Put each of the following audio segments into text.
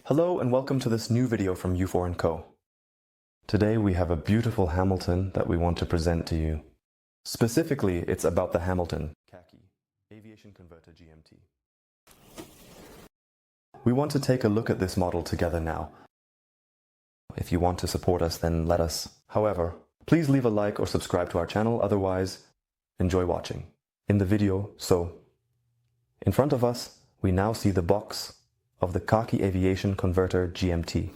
Hello and welcome to this new video from Olfert&Co. Today we have a beautiful Hamilton that we want to present to you. Specifically, it's about the Hamilton Khaki Aviation Converter GMT. We want to take a look at this model together now. If you want to support us, then let us. However, please leave a like or subscribe to our channel, otherwise enjoy watching. In the video, in front of us, we now see the box of the Khaki Aviation Converter GMT.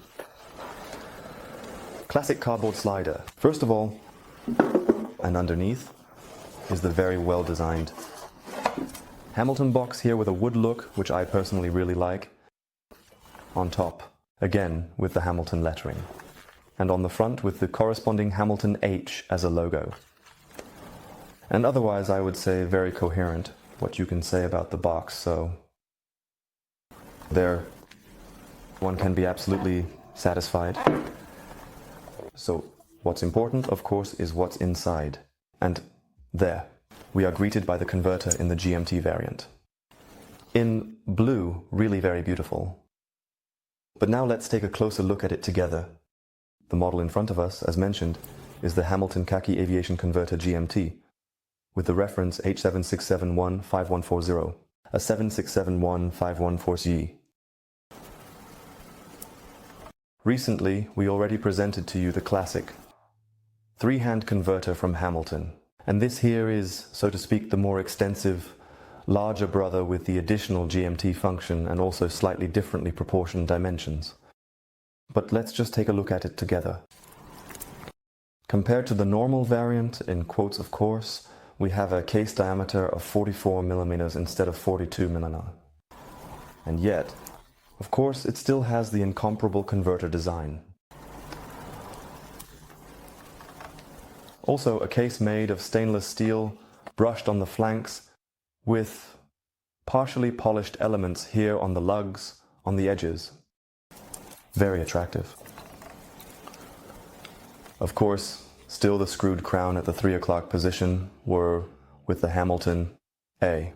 Classic cardboard slider. First of all, and underneath, is the very well designed Hamilton box here with a wood look, which I personally really like. On top, again with the Hamilton lettering. And on the front with the corresponding Hamilton H as a logo. And otherwise I would say very coherent what you can say about the box, so there one can be absolutely satisfied. So what's important, of course, is what's inside. And there, we are greeted by the converter in the GMT variant. In blue, really very beautiful. But now let's take a closer look at it together. The model in front of us, as mentioned, is the Hamilton Khaki Aviation Converter GMT, with the reference H76715140, a 76715140. Recently, we already presented to you the classic three-hand converter from Hamilton. And this here is, so to speak, the more extensive, larger brother with the additional GMT function and also slightly differently proportioned dimensions. But let's just take a look at it together. Compared to the normal variant, in quotes of course, we have a case diameter of 44 millimeters instead of 42 millimeters. And yet, of course, it still has the incomparable converter design. Also, a case made of stainless steel, brushed on the flanks, with partially polished elements here on the lugs, on the edges. Very attractive. Of course, still the screwed crown at the 3 o'clock position were with the Hamilton A.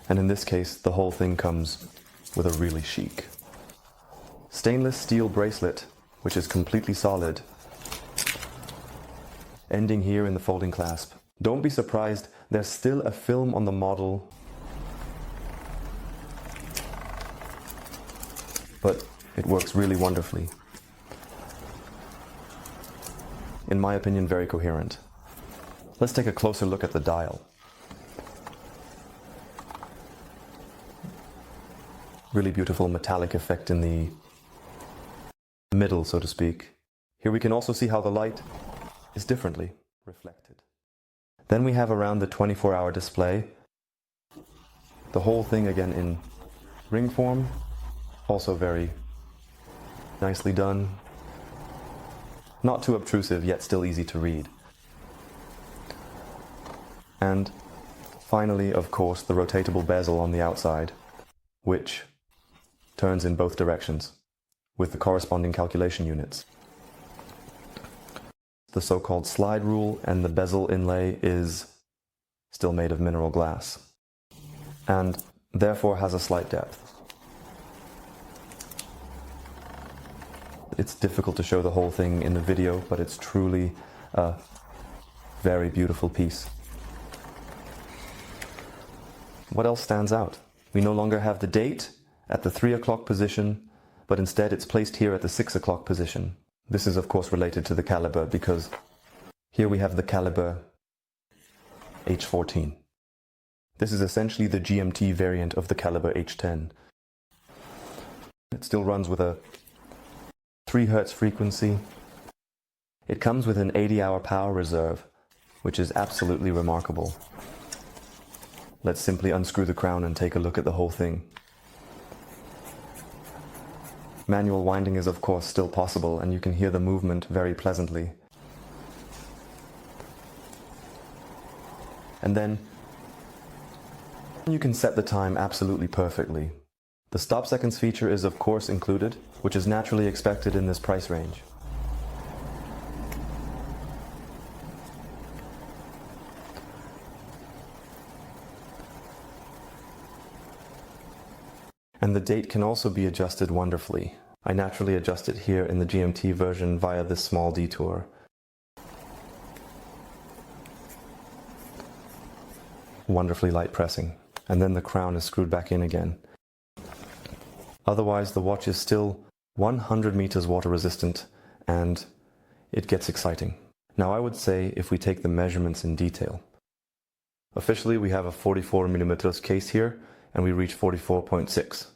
And in this case, the whole thing comes with a really chic stainless steel bracelet, which is completely solid, ending here in the folding clasp. Don't be surprised, there's still a film on the model, but it works really wonderfully. In my opinion, very coherent. Let's take a closer look at the dial. Really beautiful metallic effect in the middle, so to speak. Here we can also see how the light is differently reflected. Then we have around the 24-hour display. The whole thing again in ring form, also very nicely done. Not too obtrusive, yet still easy to read. And finally, of course, the rotatable bezel on the outside, which turns in both directions, with the corresponding calculation units. The so-called slide rule and the bezel inlay is still made of mineral glass, and therefore has a slight depth. It's difficult to show the whole thing in the video, but it's truly a very beautiful piece. What else stands out? We no longer have the date at the 3 o'clock position, but instead it's placed here at the 6 o'clock position. This is of course related to the caliber, because here we have the caliber H14. This is essentially the GMT variant of the caliber H10. It still runs with a 3 Hz frequency. It comes with an 80-hour power reserve, which is absolutely remarkable. Let's simply unscrew the crown and take a look at the whole thing. Manual winding is of course still possible, and you can hear the movement very pleasantly. And then you can set the time absolutely perfectly. The stop seconds feature is of course included, which is naturally expected in this price range. And the date can also be adjusted wonderfully. I naturally adjust it here in the GMT version via this small detour. Wonderfully light pressing. And then the crown is screwed back in again. Otherwise, the watch is still 100 meters water resistant, and it gets exciting. Now I would say if we take the measurements in detail. Officially we have a 44 millimeters case here, and we reach 44.6.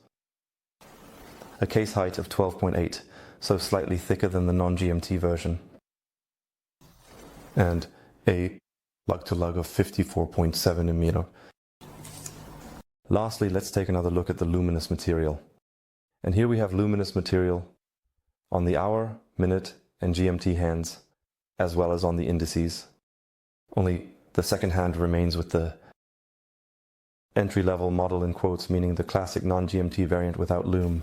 A case height of 12.8, so slightly thicker than the non-GMT version. And a lug-to-lug of 54.7 mm. Lastly, let's take another look at the luminous material. And here we have luminous material on the hour, minute, and GMT hands, as well as on the indices. Only the second hand remains with the entry-level model in quotes, meaning the classic non-GMT variant without lume.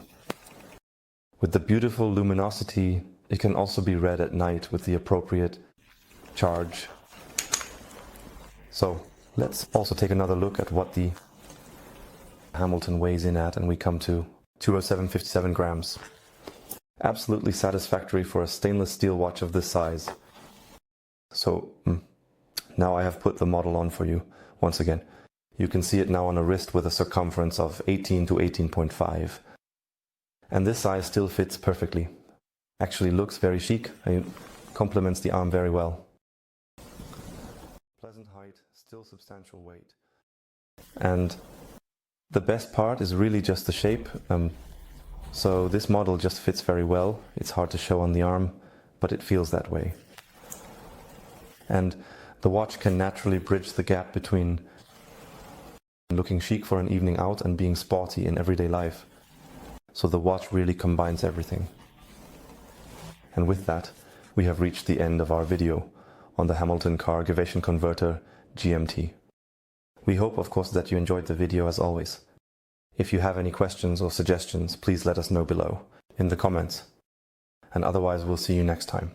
With the beautiful luminosity, it can also be read at night with the appropriate charge. So let's also take another look at what the Hamilton weighs in at, and we come to 207.57 grams. Absolutely satisfactory for a stainless steel watch of this size. So now I have put the model on for you once again. You can see it now on a wrist with a circumference of 18 to 18.5. And this size still fits perfectly. Actually looks very chic. It complements the arm very well. Pleasant height, still substantial weight. And the best part is really just the shape. So this model just fits very well. It's hard to show on the arm, but it feels that way. And the watch can naturally bridge the gap between looking chic for an evening out and being sporty in everyday life. So the watch really combines everything. And with that, we have reached the end of our video on the Hamilton-Co Aviation converter GMT. We hope, of course, that you enjoyed the video as always. If you have any questions or suggestions, please let us know below in the comments. And otherwise, we'll see you next time.